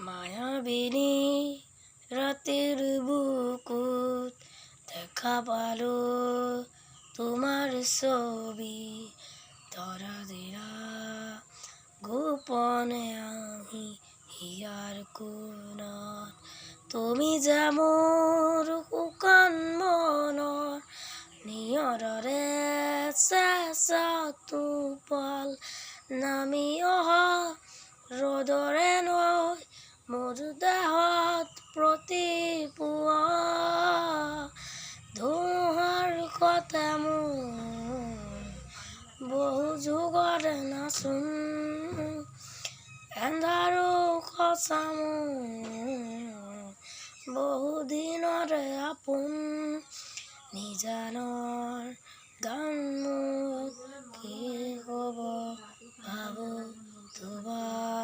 মায়াবিনী ৰাতেৰ বুকুত দেখা পালো তোমাৰ ছবি ধৰা দিলা গোপনে আহি হিয়াৰ কোণত তুমি যে মোৰ শুকান মনৰ নিয়ৰৰে চেঁচা টোপাল নামি অহা ৰ'দৰে নৈ মোৰ দেহত প্ৰতিপুৱা ধুঁহাৰ কথা মোৰ বহু যুগৰে নাচোন এন্ধাৰো সঁচা মোৰ বহু দিনৰে আপোন নিজানৰ গান মোৰ কি হ'ব ভাবো তোমাৰ